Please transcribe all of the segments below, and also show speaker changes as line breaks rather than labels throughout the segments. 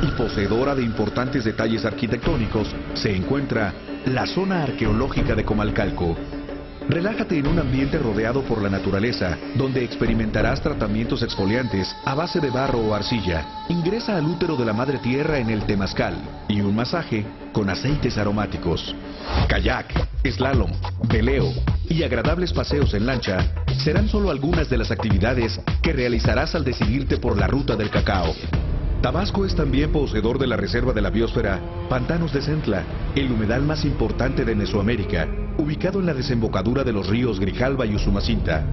y poseedora de importantes detalles arquitectónicos, se encuentra la zona arqueológica de Comalcalco. Relájate en un ambiente rodeado por la naturaleza, donde experimentarás tratamientos exfoliantes a base de barro o arcilla. Ingresa al útero de la madre tierra en el temazcal y un masaje con aceites aromáticos. Kayak, slalom, veleo y agradables paseos en lancha serán solo algunas de las actividades que realizarás al decidirte por la ruta del cacao. Tabasco es también poseedor de la reserva de la biosfera Pantanos de Centla, el humedal más importante de Mesoamérica, ubicado en la desembocadura de los ríos Grijalva y Usumacinta.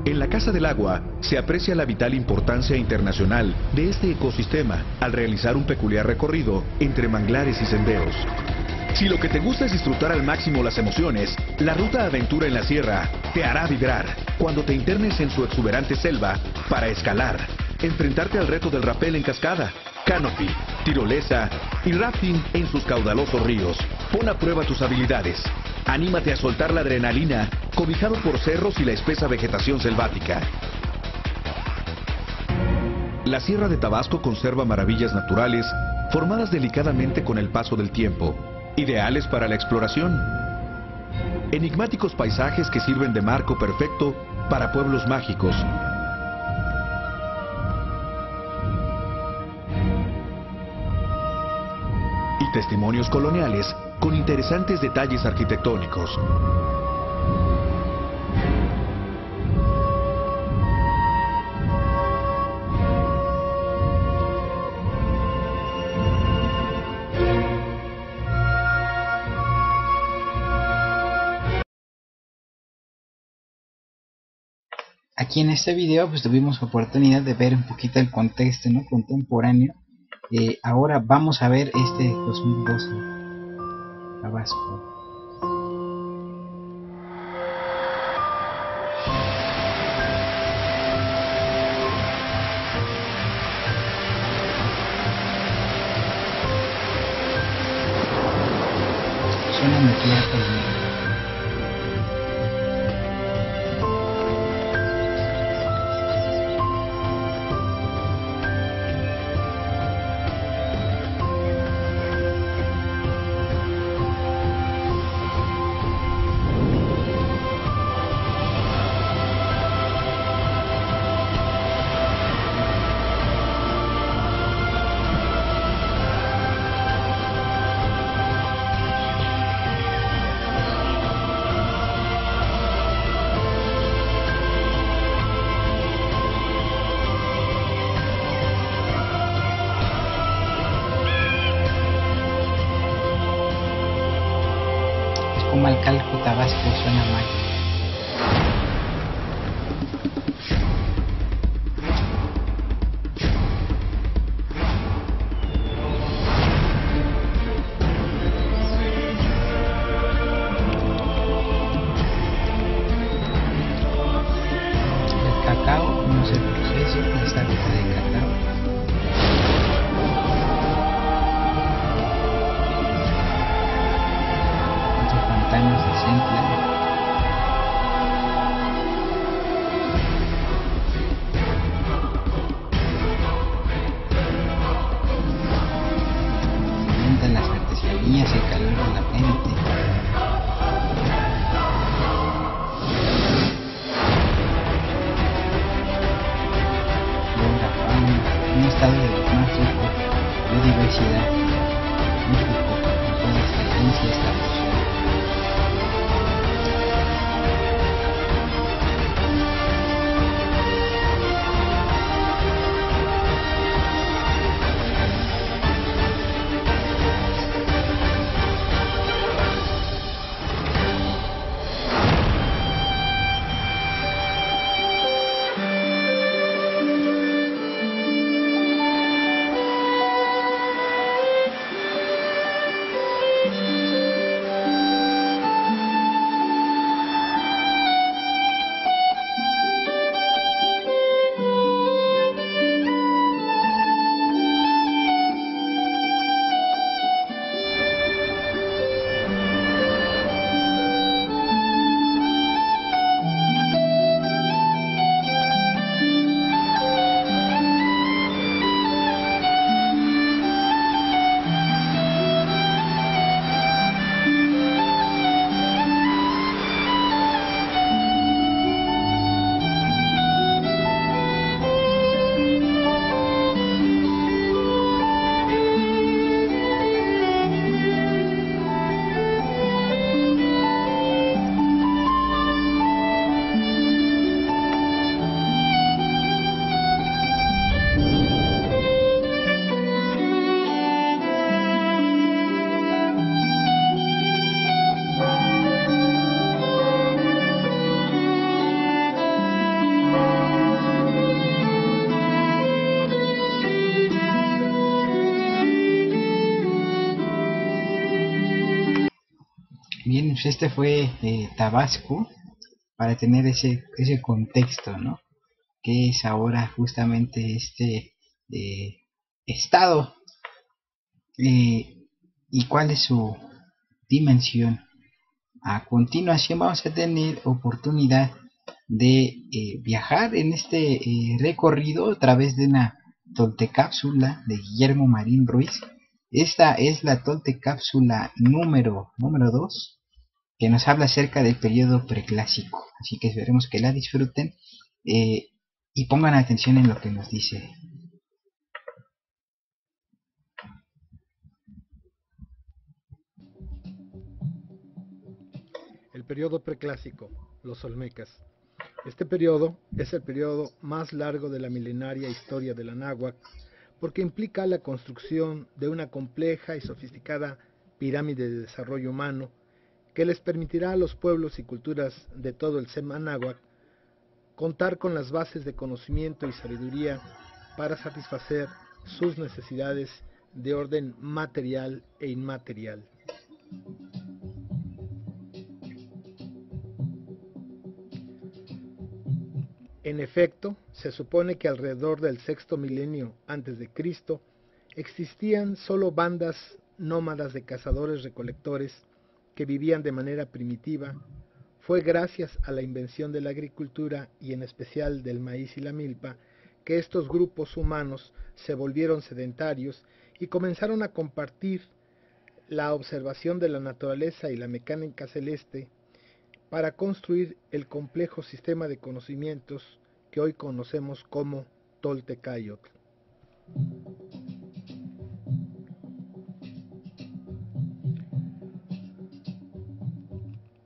En la Casa del Agua se aprecia la vital importancia internacional de este ecosistema al realizar un peculiar recorrido entre manglares y senderos. Si lo que te gusta es disfrutar al máximo las emociones, la ruta Aventura en la Sierra te hará vibrar cuando te internes en su exuberante selva para escalar, enfrentarte al reto del rapel en cascada, canopy, tirolesa y rafting en sus caudalosos ríos. Pon a prueba tus habilidades. Anímate a soltar la adrenalina, cobijado por cerros y la espesa vegetación selvática. La Sierra de Tabasco conserva maravillas naturales formadas delicadamente con el paso del tiempo, ideales para la exploración. Enigmáticos paisajes que sirven de marco perfecto para pueblos mágicos. Y testimonios coloniales con interesantes detalles arquitectónicos.
Aquí en este video pues tuvimos oportunidad de ver un poquito el contexto, ¿no?, contemporáneo. Ahora vamos a ver este 2012 Tabasco. Zona nuclear colonial. Comalcalco, Tabasco, zona maya. El cacao, no se proceso, esta ruta de cacao. Pantanos de Centla. Aumentan las artesanías y el calor de la gente. Flora, fauna, un estado de los más ricos, biodiversidad, México, con toda excelencia esta región. Bien, pues este fue Tabasco, para tener ese contexto, ¿no? Que es ahora justamente este estado, y cuál es su dimensión. A continuación vamos a tener oportunidad de viajar en este recorrido a través de una toltecápsula de Guillermo Marín Ruiz. Esta es la toltecápsula número 2, que nos habla acerca del periodo preclásico. Así que esperemos que la disfruten y pongan atención en lo que nos dice.
El periodo preclásico, los olmecas. Este periodo es el periodo más largo de la milenaria historia del Anáhuac, porque implica la construcción de una compleja y sofisticada pirámide de desarrollo humano que les permitirá a los pueblos y culturas de todo el SEM Anáhuac contar con las bases de conocimiento y sabiduría para satisfacer sus necesidades de orden material e inmaterial. En efecto, se supone que alrededor del sexto milenio antes de Cristo existían solo bandas nómadas de cazadores-recolectores que vivían de manera primitiva. Fue gracias a la invención de la agricultura y en especial del maíz y la milpa que estos grupos humanos se volvieron sedentarios y comenzaron a compartir la observación de la naturaleza y la mecánica celeste para construir el complejo sistema de conocimientos que hoy conocemos como Toltecayotl.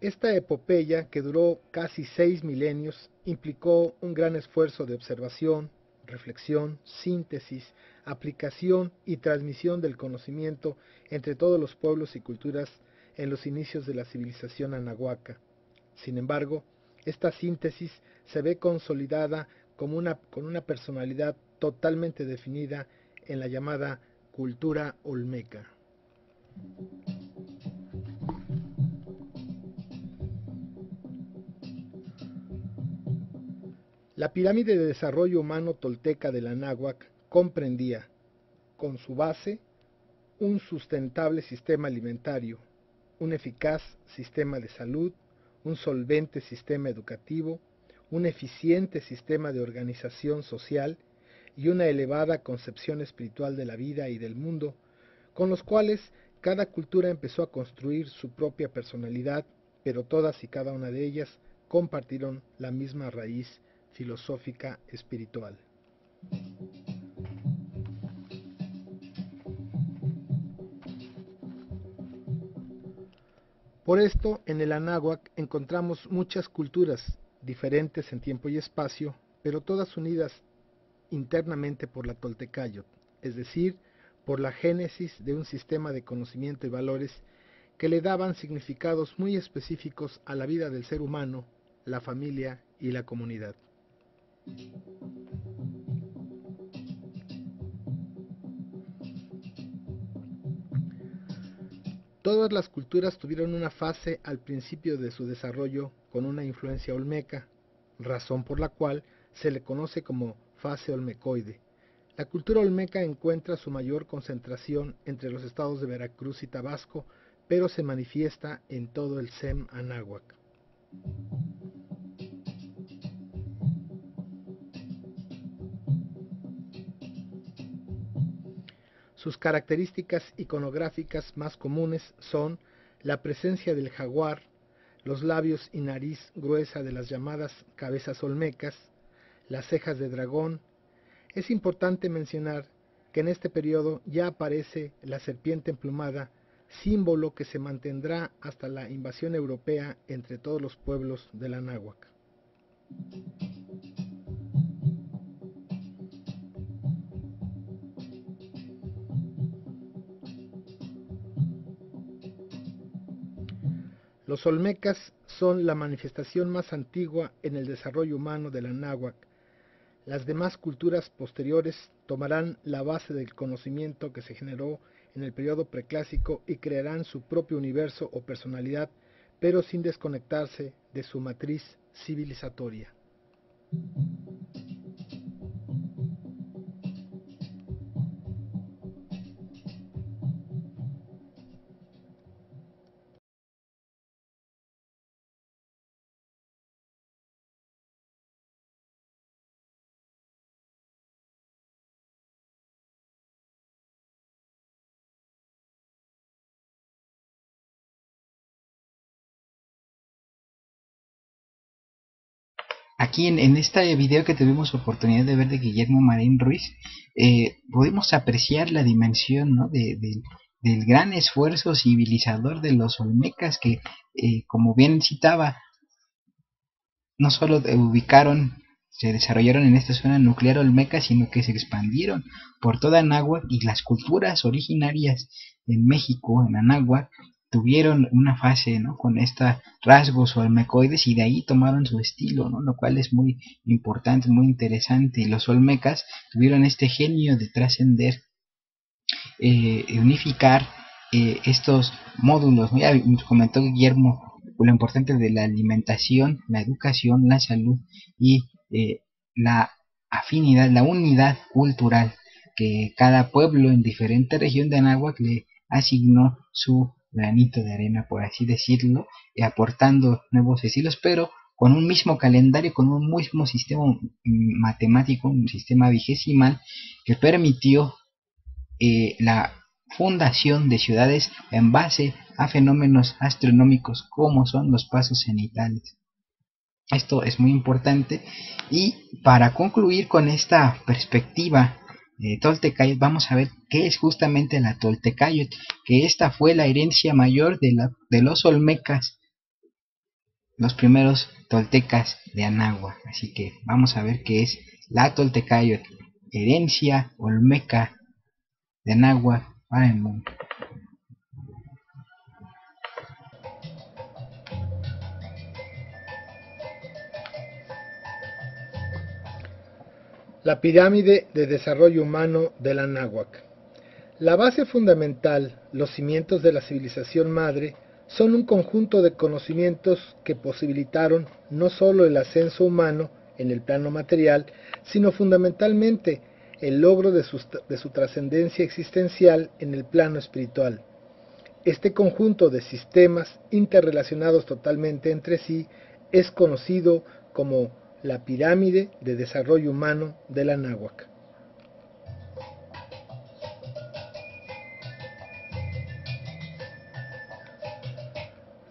Esta epopeya, que duró casi 6 milenios, implicó un gran esfuerzo de observación, reflexión, síntesis, aplicación y transmisión del conocimiento entre todos los pueblos y culturas en los inicios de la civilización anahuaca. Sin embargo, esta síntesis se ve consolidada con una personalidad totalmente definida en la llamada cultura olmeca. La pirámide de desarrollo humano tolteca del Anáhuac comprendía, con su base, un sustentable sistema alimentario, un eficaz sistema de salud, un solvente sistema educativo, un eficiente sistema de organización social y una elevada concepción espiritual de la vida y del mundo, con los cuales cada cultura empezó a construir su propia personalidad, pero todas y cada una de ellas compartieron la misma raíz filosófica espiritual. Por esto, en el Anáhuac encontramos muchas culturas, diferentes en tiempo y espacio, pero todas unidas internamente por la Toltecayotl, es decir, por la génesis de un sistema de conocimiento y valores que le daban significados muy específicos a la vida del ser humano, la familia y la comunidad. Todas las culturas tuvieron una fase al principio de su desarrollo con una influencia olmeca, razón por la cual se le conoce como fase olmecoide. La cultura olmeca encuentra su mayor concentración entre los estados de Veracruz y Tabasco, pero se manifiesta en todo el SEM Anáhuac. Sus características iconográficas más comunes son la presencia del jaguar, los labios y nariz gruesa de las llamadas cabezas olmecas, las cejas de dragón. Es importante mencionar que en este periodo ya aparece la serpiente emplumada, símbolo que se mantendrá hasta la invasión europea entre todos los pueblos del Anáhuac. Los olmecas son la manifestación más antigua en el desarrollo humano del Anáhuac. Las demás culturas posteriores tomarán la base del conocimiento que se generó en el periodo preclásico y crearán su propio universo o personalidad pero sin desconectarse de su matriz civilizatoria.
Aquí en este video que tuvimos oportunidad de ver de Guillermo Marín Ruiz, pudimos apreciar la dimensión, ¿no?, del gran esfuerzo civilizador de los olmecas que, como bien citaba, no solo se desarrollaron en esta zona nuclear olmeca, sino que se expandieron por toda Anáhuac, y las culturas originarias en México, en Anáhuac, tuvieron una fase, ¿no?, con estos rasgos olmecoides, y de ahí tomaron su estilo, ¿no?, lo cual es muy importante, muy interesante. Y los olmecas tuvieron este genio de trascender, unificar estos módulos, ¿no? Ya comentó Guillermo lo importante de la alimentación, la educación, la salud y la afinidad, la unidad cultural, que cada pueblo en diferente región de Anáhuac le asignó su granito de arena, por así decirlo, aportando nuevos estilos, pero con un mismo calendario, con un mismo sistema matemático, un sistema vigesimal que permitió la fundación de ciudades en base a fenómenos astronómicos como son los pasos cenitales. Esto es muy importante, y para concluir con esta perspectiva Toltecayot, vamos a ver qué es justamente la Toltecayot, que esta fue la herencia mayor de los olmecas, los primeros toltecas de Anáhuac. Así que vamos a ver qué es la Toltecayot, herencia olmeca de Anáhuac para el mundo.
La pirámide de desarrollo humano del Anáhuac. La base fundamental, los cimientos de la civilización madre, son un conjunto de conocimientos que posibilitaron no solo el ascenso humano en el plano material, sino fundamentalmente el logro de su trascendencia existencial en el plano espiritual. Este conjunto de sistemas interrelacionados totalmente entre sí es conocido como la pirámide de desarrollo humano del Anáhuac.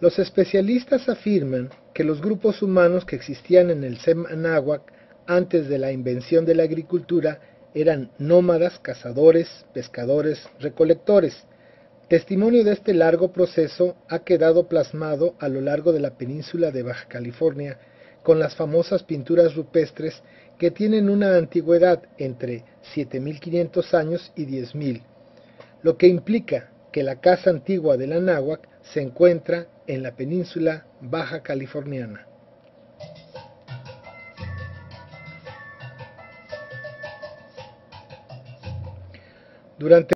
Los especialistas afirman que los grupos humanos que existían en el SEM Anáhuac antes de la invención de la agricultura eran nómadas, cazadores, pescadores, recolectores. Testimonio de este largo proceso ha quedado plasmado a lo largo de la península de Baja California con las famosas pinturas rupestres que tienen una antigüedad entre 7.500 años y 10.000, lo que implica que la casa antigua del Anáhuac se encuentra en la península baja californiana. Durante